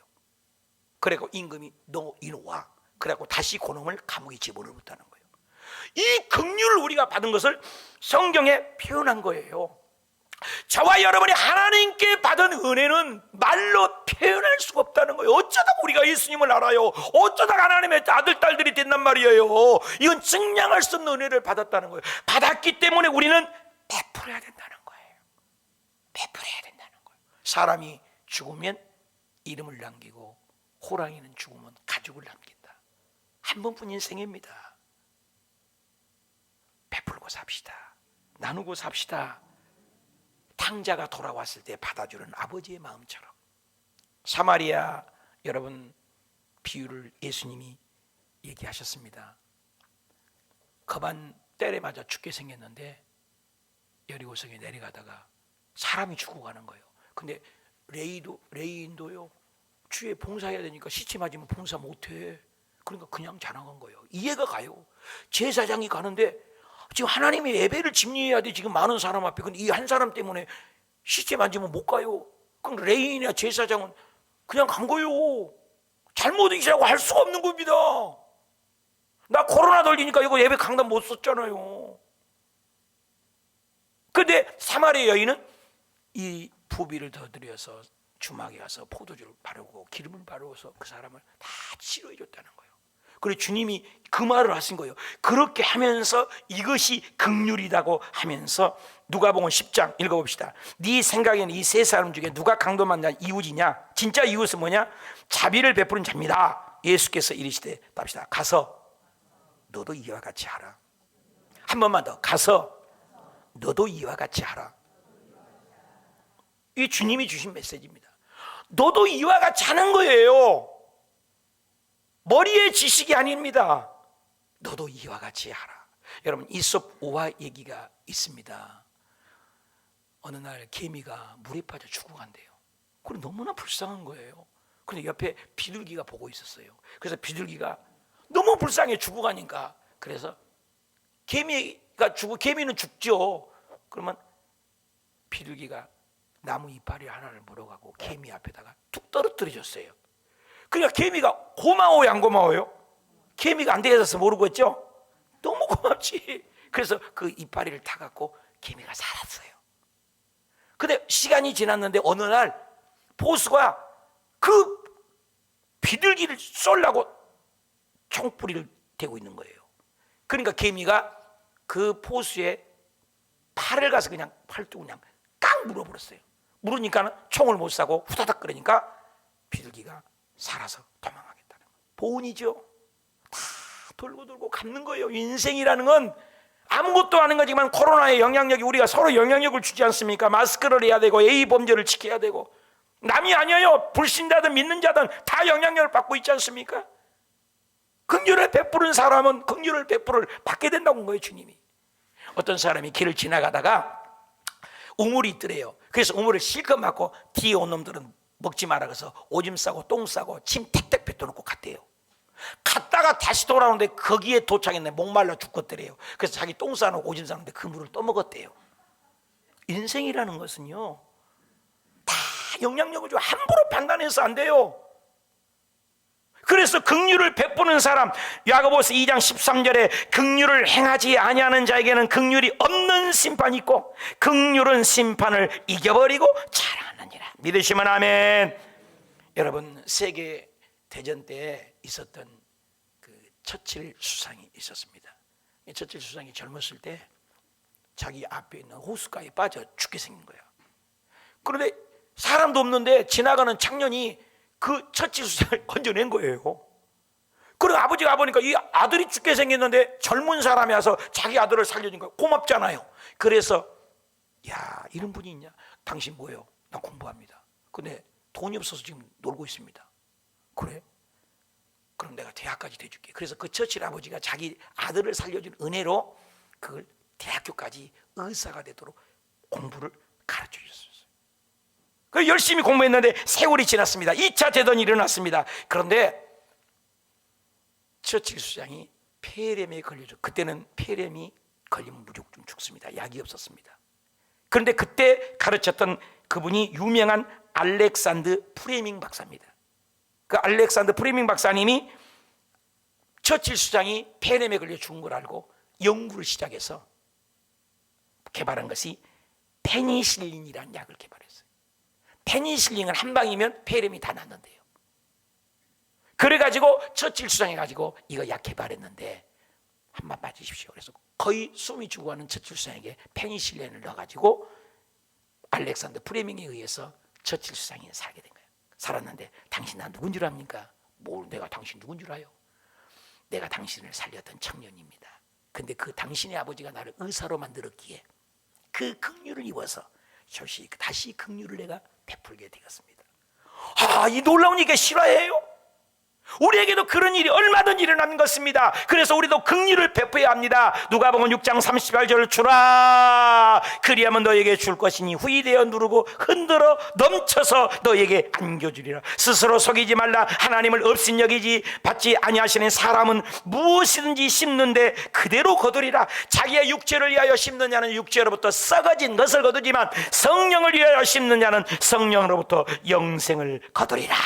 그래갖고 임금이 너 이리 와. 그래갖고 다시 그놈을 감옥에 집어넣었다는 거예요. 이 긍휼을 우리가 받은 것을 성경에 표현한 거예요. 저와 여러분이 하나님께 받은 은혜는 말로 표현할 수가 없다는 거예요. 어쩌다가 우리가 예수님을 알아요? 어쩌다가 하나님의 아들, 딸들이 된단 말이에요? 이건 증량할 수 없는 은혜를 받았다는 거예요. 받았기 때문에 우리는 베풀어야 된다는 거예요. 베풀어야 된다는 거예요. 사람이 죽으면 이름을 남기고 호랑이는 죽으면 가죽을 남긴다. 한 번뿐 인생입니다. 베풀고 삽시다. 나누고 삽시다. 탕자가 돌아왔을 때 받아주는 아버지의 마음처럼. 사마리아, 여러분 비유를 예수님이 얘기하셨습니다. 거반 때려 맞아 죽게 생겼는데 여리고성에 내려가다가 사람이 죽고 가는 거예요. 근데 레인도요, 주에 봉사해야 되니까 시체 맞으면 봉사 못해. 그러니까 그냥 자나간 거예요. 이해가 가요. 제사장이 가는데 지금 하나님의 예배를 집리해야 돼. 지금 많은 사람 앞에. 근데 이 한 사람 때문에 시체 만지면 못 가요. 그럼 레인이나 제사장은 그냥 간 거예요. 잘못이라고 할 수가 없는 겁니다. 나 코로나 걸리니까 이거 예배 강단 못 썼잖아요. 근데 사마리아 여인은 이 부비를 더 들여서 주막에 가서 포도주를 바르고 기름을 바르고서 그 사람을 다 치료해 줬다는 거예요. 그래서 주님이 그 말을 하신 거예요. 그렇게 하면서 이것이 긍휼이라고 하면서 누가복음 10장 읽어봅시다. 네 생각에는 이 세 사람 중에 누가 강도만 자 이웃이냐? 진짜 이웃은 뭐냐? 자비를 베푸는 자입니다. 예수께서 이르시되 답시다. 가서 너도 이와 같이 하라. 한 번만 더. 가서 너도 이와 같이 하라. 이 주님이 주신 메시지입니다. 너도 이와 같이 하는 거예요. 머리의 지식이 아닙니다. 너도 이와 같이 하라. 여러분, 이솝 우화 얘기가 있습니다. 어느 날 개미가 물에 빠져 죽어간대요. 그럼 너무나 불쌍한 거예요. 근데 옆에 비둘기가 보고 있었어요. 그래서 비둘기가 너무 불쌍해 죽어가니까, 그래서 개미는 죽죠. 그러면 비둘기가 나무 이파리 하나를 물어가고 개미 앞에다가 툭 떨어뜨려줬어요. 그러니까 개미가 고마워요, 안 고마워요? 개미가 안 대해서 모르고 있죠? 너무 고맙지. 그래서 그 이파리를 타갖고 개미가 살았어요. 근데 시간이 지났는데 어느 날 포수가 그 비둘기를 쏠라고 총뿌리를 대고 있는 거예요. 그러니까 개미가 그 포수의 팔을 가서 그냥 팔뚝 그냥 깡 물어버렸어요. 물으니까 총을 못 쏴고 후다닥 그러니까 비둘기가 살아서 도망가겠다는 거예요. 보은이죠. 다 돌고 돌고 갚는 거예요. 인생이라는 건 아무것도 아닌 거지만 코로나의 영향력이 우리가 서로 영향력을 주지 않습니까? 마스크를 해야 되고 A범죄를 지켜야 되고, 남이 아니에요. 불신자든 믿는 자든 다 영향력을 받고 있지 않습니까? 긍휼을 베푸는 사람은 긍휼을 베풀을 받게 된다는 거예요, 주님이. 어떤 사람이 길을 지나가다가 우물이 있더래요. 그래서 우물을 실컷 맞고 뒤에 온 놈들은 먹지 마라 그래서 오줌 싸고 똥 싸고 침 택택 뱉어놓고 갔대요. 갔다가 다시 돌아오는데 거기에 도착했네. 목말라 죽겠더래요. 그래서 자기 똥 싸놓고 오줌 싸는데 그 물을 떠먹었대요. 인생이라는 것은요, 다 영향력을 주고 함부로 판단해서 안 돼요. 그래서 긍휼을 베푸는 사람, 야고보서 2장 13절에 긍휼을 행하지 아니하는 자에게는 긍휼이 없는 심판이 있고 긍휼은 심판을 이겨버리고 자라느니라. 믿으시면 아멘. 여러분, 세계 대전 때 있었던 그 처칠 수상이 있었습니다. 처칠 수상이 젊었을 때 자기 앞에 있는 호숫가에 빠져 죽게 생긴 거야. 그런데 사람도 없는데 지나가는 청년이 그 처칠 수상을 건져낸 거예요. 그리고 아버지가 와보니까 이 아들이 죽게 생겼는데 젊은 사람이 와서 자기 아들을 살려준 거야. 고맙잖아요. 그래서 야, 이런 분이 있냐? 당신 뭐예요? 나 공부합니다. 근데 돈이 없어서 지금 놀고 있습니다. 그래? 그럼 내가 대학까지 대줄게. 그래서 그 처칠 아버지가 자기 아들을 살려준 은혜로 그걸 대학교까지 의사가 되도록 공부를 가르쳐 주셨어요. 그 열심히 공부했는데 세월이 지났습니다. 2차 대전이 일어났습니다. 그런데 처칠 수장이 폐렴에 걸려서, 그때는 폐렴이 걸리면 무조건 죽습니다. 약이 없었습니다. 그런데 그때 가르쳤던 그분이 유명한 알렉산드 프레밍 박사입니다. 그 알렉산드 프레밍 박사님이 처칠 수장이 폐렴에 걸려 죽은 걸 알고 연구를 시작해서 개발한 것이 페니실린이라는 약을 개발했어요. 페니실린을 한 방이면 폐렴이 다 낫는데요. 그래가지고 처칠 수장해 가지고 이거 약 개발했는데 한 번 맞으십시오. 그래서 거의 숨이 죽어가는 처칠 수장에게 페니실린을 넣어가지고 알렉산더 프레밍에 의해서 처칠 수장이 살게 된 거예요. 살았는데 당신 나 누군 줄 압니까? 뭘 내가 당신 누군 줄 아요? 내가 당신을 살렸던 청년입니다. 근데 그 당신의 아버지가 나를 의사로 만들었기에 그 긍휼을 입어서 다시 긍휼을 내가 베풀게 되었습니다. 이 놀라운 얘기가 실화예요. 우리에게도 그런 일이 얼마든지 일어나는 것입니다. 그래서 우리도 긍휼을 베풀어야 합니다. 누가복음 6장 38절 주라 그리하면 너에게 줄 것이니 후이되어 누르고 흔들어 넘쳐서 너에게 안겨주리라. 스스로 속이지 말라. 하나님을 없인 여기지 받지 아니하시는 사람은 무엇이든지 심는데 그대로 거두리라. 자기의 육체를 위하여 심는 자는 육체로부터 썩어진 것을 거두지만 성령을 위하여 심는 자는 성령으로부터 영생을 거두리라.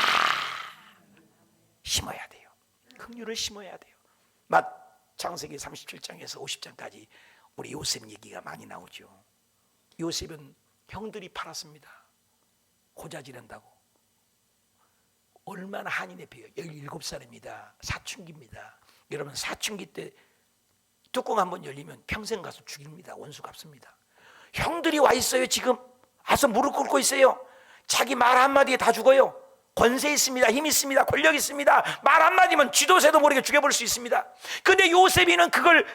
심어야 돼요. 긍휼을 심어야 돼요. 창세기 37장에서 50장까지 우리 요셉 얘기가 많이 나오죠. 요셉은 형들이 팔았습니다. 고자질한다고. 얼마나 한이 내펴요. 17살입니다. 사춘기입니다. 여러분, 사춘기 때 뚜껑 한번 열리면 평생 가서 죽입니다. 원수 갚습니다. 형들이 와 있어요. 지금 와서 무릎 꿇고 있어요. 자기 말 한마디에 다 죽어요. 권세 있습니다. 힘 있습니다. 권력 있습니다. 말 한마디면 쥐도새도 모르게 죽여버릴 수 있습니다. 그런데 요셉이는 그걸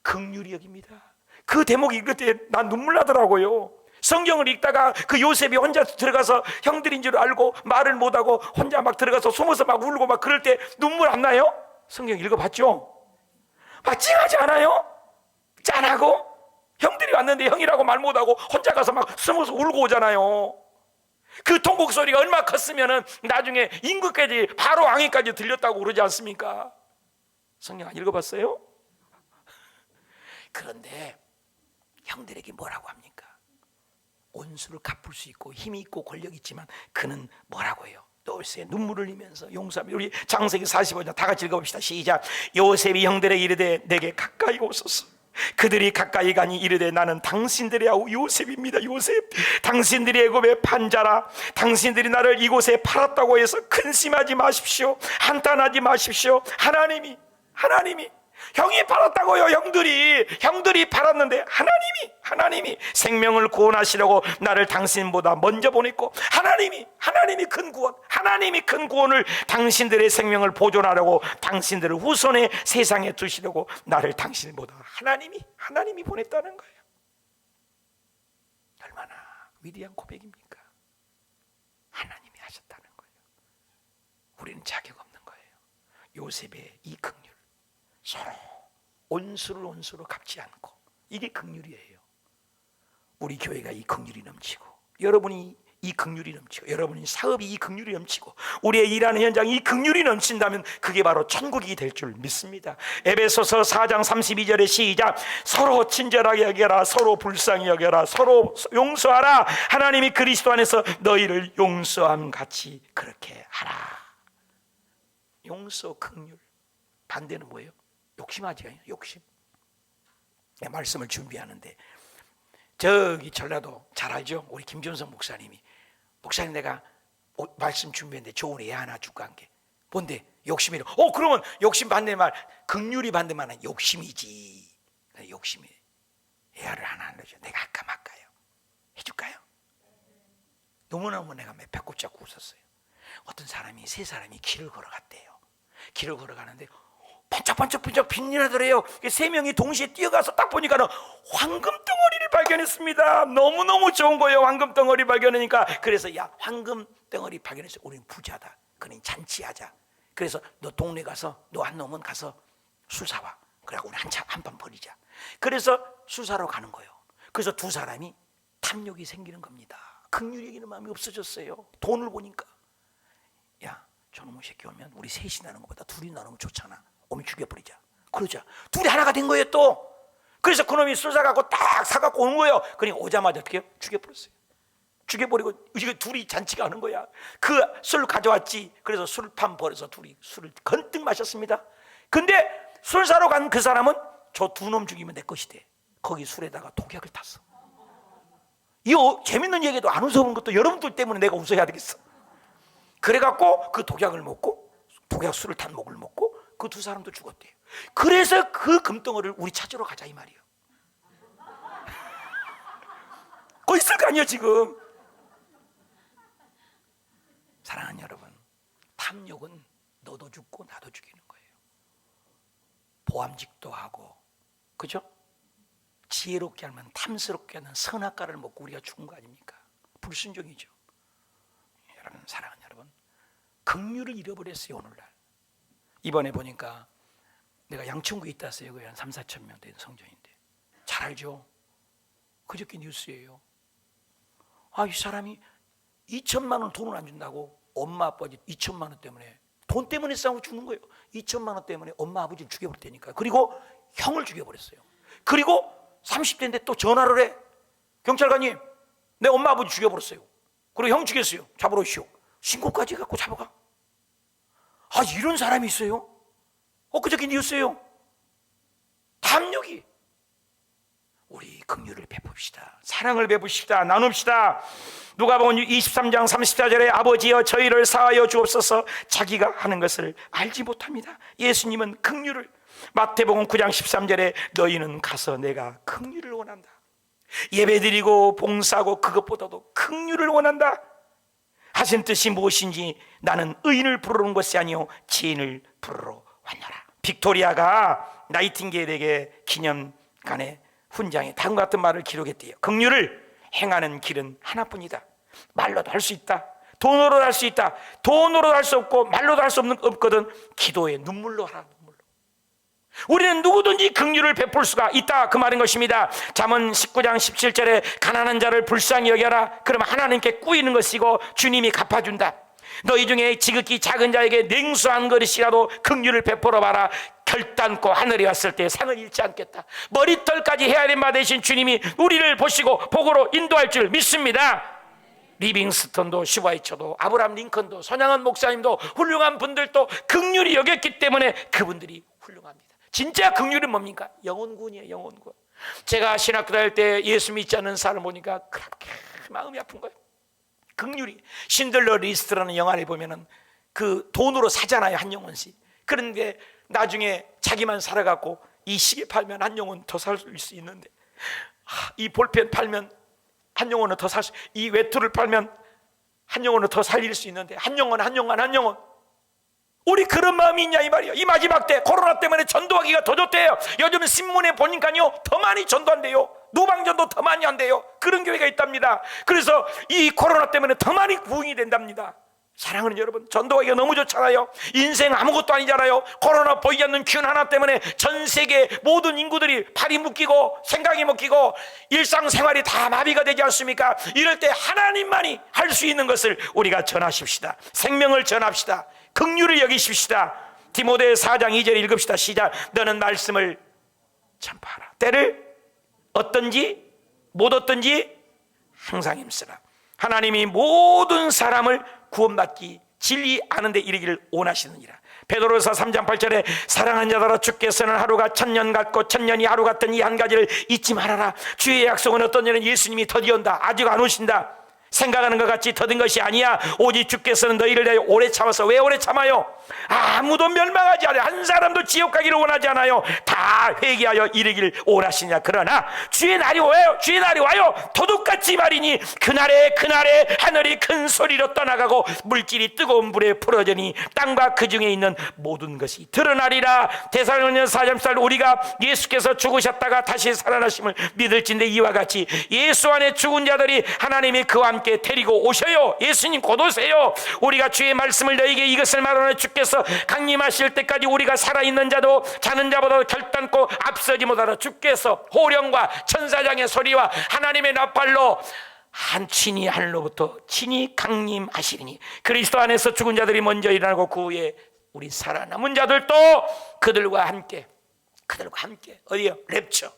긍휼히 여깁니다. 그 대목 읽을 때 난 눈물 나더라고요. 성경을 읽다가 그 요셉이 혼자 들어가서 형들인 줄 알고 말을 못하고 혼자 막 들어가서 숨어서 막 울고 막 그럴 때 눈물 안 나요? 성경 읽어봤죠? 막 찡하지 않아요? 짠하고 형들이 왔는데 형이라고 말 못하고 혼자 가서 막 숨어서 울고 오잖아요. 그 통곡 소리가 얼마나 컸으면 나중에 임금까지 바로 왕위까지 들렸다고 그러지 않습니까? 성경 안 읽어봤어요? 그런데 형들에게 뭐라고 합니까? 온수를 갚을 수 있고 힘이 있고 권력이 있지만 그는 뭐라고 해요? 요셉 눈물을 흘리면서 용서하며, 우리 창세기 45장 다 같이 읽어봅시다. 시작. 요셉이 형들에게 이르되 내게 가까이 오소서. 그들이 가까이 가니 이르되 나는 당신들의 아우 요셉입니다. 요셉, 당신들이 애굽의 판자라. 당신들이 나를 이곳에 팔았다고 해서 근심하지 마십시오. 한탄하지 마십시오. 하나님이 형이 팔았다고요. 형들이 팔았는데 하나님이 생명을 구원하시려고 나를 당신보다 먼저 보냈고, 하나님이 큰 구원을 당신들의 생명을 보존하려고, 당신들을 후손의 세상에 두시려고 나를 당신보다 하나님이 보냈다는 거예요. 얼마나 위대한 고백입니까? 하나님이 하셨다는 거예요. 우리는 자격 없는 거예요. 요셉의 이 긍휼, 서로 온수를 온수로 갚지 않고, 이게 긍휼이에요. 우리 교회가 이 긍휼이 넘치고, 여러분이 이 긍휼이 넘치고, 여러분이 사업이 이 긍휼이 넘치고, 우리의 일하는 현장이 이 긍휼이 넘친다면 그게 바로 천국이 될 줄 믿습니다. 에베소서 4장 32절에 시작. 서로 친절하게 여겨라, 서로 불쌍히 여겨라, 서로 용서하라. 하나님이 그리스도 안에서 너희를 용서함 같이 그렇게 하라. 용서, 긍휼. 반대는 뭐예요? 욕심하지 않아요? 욕심. 말씀을 준비하는데 저기 전라도 잘 알죠? 우리 김준성 목사님, 내가 말씀 준비했는데 좋은 애 하나 줄까 한 게 뭔데? 욕심이래. 그러면 욕심 반대말, 긍휼이 반대말은 욕심이지. 욕심이 애를 하나 안 넣어줘. 내가 아까 말까요? 해줄까요? 너무너무 내가 배꼽 잡고 웃었어요. 어떤 사람이, 세 사람이 길을 걸어갔대요. 길을 걸어가는데 반짝반짝 빛이 나더래요. 세 명이 동시에 뛰어가서 딱 보니까는 황금 덩어리를 발견했습니다. 너무너무 좋은 거예요. 황금 덩어리 발견하니까. 그래서 야, 황금 덩어리 발견해서 우리는 부자다. 그러니 잔치하자. 그래서 너 동네 가서, 너 한 놈은 가서 술 사와. 그래갖고 우리 한판 버리자. 그래서 술 사러 가는 거예요. 그래서 두 사람이 탐욕이 생기는 겁니다. 긍휼히 여기는 마음이 없어졌어요. 돈을 보니까. 야, 저놈의 새끼 오면 우리 셋이 나는 것보다 둘이 나누면 좋잖아. 오면 죽여버리자. 그러자 둘이 하나가 된 거예요 또. 그래서 그놈이 술 사갖고 딱 사갖고 오는 거예요. 그러니 오자마자 어떻게 해요? 죽여버렸어요. 죽여버리고 이거 둘이 잔치가 하는 거야. 그 술 가져왔지. 그래서 술판 버려서 둘이 술을 건뜩 마셨습니다. 근데 술 사러 간 그 사람은 저 두 놈 죽이면 내 것이 돼. 거기 술에다가 독약을 탔어. 이거 재밌는 얘기도 안 웃어보는 것도 여러분들 때문에 내가 웃어야 되겠어. 그래갖고 그 독약을 먹고, 독약 술을 탄 목을 먹고 그 두 사람도 죽었대요. 그래서 그 금덩어리를 우리 찾으러 가자 이 말이에요. 거기 있을 거 아니에요 지금. 사랑하는 여러분, 탐욕은 너도 죽고 나도 죽이는 거예요. 보암직도 하고, 그죠? 지혜롭게 하면, 탐스럽게 하는 선악과를 먹고 우리가 죽은 거 아닙니까? 불순종이죠. 여러분, 사랑하는 여러분, 긍휼을 잃어버렸어요 오늘날. 이번에 보니까 내가 양천구에 있다 왔어요. 거의 한 3, 4천 명 된 성전인데 잘 알죠? 그저께 뉴스예요. 이 사람이 2천만 원 돈을 안 준다고 엄마 아버지 2천만 원 때문에, 돈 때문에 싸우고 죽는 거예요. 2천만 원 때문에 엄마 아버지를 죽여버렸다니까. 그리고 형을 죽여버렸어요. 그리고 30대인데 또 전화를 해. 경찰관님, 내 엄마 아버지 죽여버렸어요. 그리고 형 죽였어요. 잡으러 오시오. 신고까지 갖고 잡아가. 이런 사람이 있어요? 그저께 뉴스예요. 탐욕이. 우리 긍휼을 베풉시다. 사랑을 베풉시다. 나눕시다. 누가복음 23장 34절에 아버지여 저희를 사하여 주옵소서. 자기가 하는 것을 알지 못합니다. 예수님은 긍휼을, 마태복음 9장 13절에 너희는 가서 내가 긍휼을 원한다. 예배드리고 봉사하고 그것보다도 긍휼을 원한다 하신 뜻이 무엇인지, 나는 의인을 부르는 것이 아니요 지인을 부르러 왔노라. 빅토리아가 나이팅게일에게 기념관에 훈장에 다음과 같은 말을 기록했대요. 긍휼을 행하는 길은 하나뿐이다. 말로도 할 수 있다. 돈으로도 할 수 있다. 돈으로도 할 수 없고 말로도 할 수 없거든. 기도에 눈물로 하라. 눈물로. 우리는 누구든지 긍휼을 베풀 수가 있다, 그 말인 것입니다. 잠언 19장 17절에 가난한 자를 불쌍히 여겨라. 그러면 하나님께 꾸이는 것이고 주님이 갚아준다. 너희 중에 지극히 작은 자에게 냉수 한 그릇이라도 긍휼을 베풀어 봐라. 결단코 하늘에 왔을 때 상을 잃지 않겠다. 머리털까지 헤아린 바 되신 주님이 우리를 보시고 복으로 인도할 줄 믿습니다. 리빙스턴도 슈바이처도 아브라함 링컨도 손양원 목사님도 훌륭한 분들도 긍휼히 여겼기 때문에 그분들이 훌륭합니다. 진짜 긍휼은 뭡니까? 영혼구원이에요. 영혼구원. 제가 신학교 다닐 때 예수 믿지 않는 사람을 보니까 그렇게 마음이 아픈 거예요. 긍휼이. 신들러 리스트라는 영화를 보면은 그 돈으로 사잖아요, 한 영혼씩. 그런데 나중에 자기만 살아갖고 이 시계 팔면 한 영혼 더 살 수 있는데, 이 볼펜 팔면 한 영혼은 더 살 수, 이 외투를 팔면 한 영혼은 더 살릴 수 있는데, 한 영혼 우리 그런 마음이 있냐 이 말이에요. 이 마지막 때 코로나 때문에 전도하기가 더 좋대요. 요즘 신문에 보니까요 더 많이 전도한대요. 노방전도 더 많이 한대요. 그런 교회가 있답니다. 그래서 이 코로나 때문에 더 많이 부흥이 된답니다. 사랑하는 여러분, 전도하기가 너무 좋잖아요. 인생 아무것도 아니잖아요. 코로나 보이지 않는 균 하나 때문에 전 세계 모든 인구들이 팔이 묶이고 생각이 묶이고 일상생활이 다 마비가 되지 않습니까? 이럴 때 하나님만이 할 수 있는 것을 우리가 전하십시다. 생명을 전합시다. 긍휼을 여기십시다. 디모데 4장 2절 읽읍시다. 시작. 너는 말씀을 전파하라. 때를 어떤지 못 어떤지 항상 힘쓰라. 하나님이 모든 사람을 구원받기 진리하는 데 이르기를 원하시느니라. 베드로서 3장 8절에 사랑하는 자들아 주께서는 하루가 1000년 같고 1000년이 하루 같은 이 한 가지를 잊지 말아라. 주의 약속은 어떤 일은 예수님이 더디온다. 아직 안 오신다. 생각하는 것 같이 더딘 것이 아니야. 오직 주께서는 너희를 대하여 오래 참아서. 왜 오래 참아요? 아무도 멸망하지 않아요. 한 사람도 지옥 가기를 원하지 않아요. 다 회개하여 이르기를 원하시냐. 그러나 주의 날이 와요. 주의 날이 와요. 도둑같이 말이니 그날에 하늘이 큰 소리로 떠나가고 물질이 뜨거운 불에 풀어지니 땅과 그 중에 있는 모든 것이 드러나리라. 데살로니가서 4장 우리가 예수께서 죽으셨다가 다시 살아나심을 믿을진데 이와 같이 예수 안에 죽은 자들이 하나님이 그와 함께 데리고 오셔요. 예수님 곧 오세요. 우리가 주의 말씀을 너희에게 이것을 말하노니 주께서 강림하실 때까지 우리가 살아있는 자도 자는 자보다 결단코 앞서지 못하라. 주께서 호령과 천사장의 소리와 하나님의 나팔로 한 친히 하늘로부터 친히 강림하시리니 그리스도 안에서 죽은 자들이 먼저 일어나고 그 후에 우리 살아남은 자들도 그들과 함께 어디요? 랩처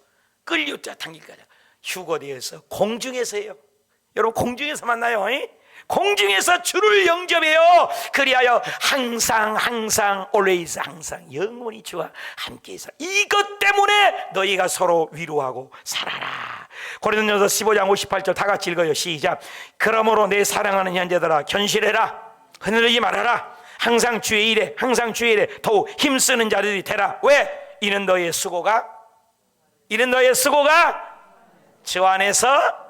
끌리우자 당길까지 휴거되어서 공중에서 해요. 여러분 공중에서 만나요. 공중에서 주를 영접해요. 그리하여 항상 always 항상 영원히 주와 함께해서 이것 때문에 너희가 서로 위로하고 살아라. 고린도전서 15장 58절 다 같이 읽어요. 시작. 그러므로 내 사랑하는 형제들아 견실해라. 흔들리지 말아라. 항상 주의 일에 더욱 힘쓰는 자들이 되라. 왜? 이는 너의 수고가 주 안에서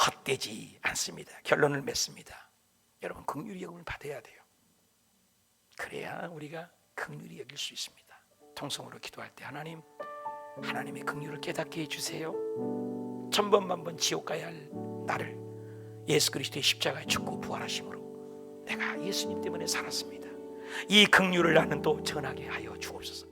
헛되지 않습니다. 결론을 맺습니다. 여러분 긍휼히 여김을 받아야 돼요. 그래야 우리가 긍휼히 여길 수 있습니다. 통성으로 기도할 때 하나님의 긍휼을 깨닫게 해주세요. 천번만번 지옥 가야 할 나를 예수 그리스도의 십자가에 죽고 부활하심으로 내가 예수님 때문에 살았습니다. 이 긍휼을 나는 또 전하게 하여 주옵소서.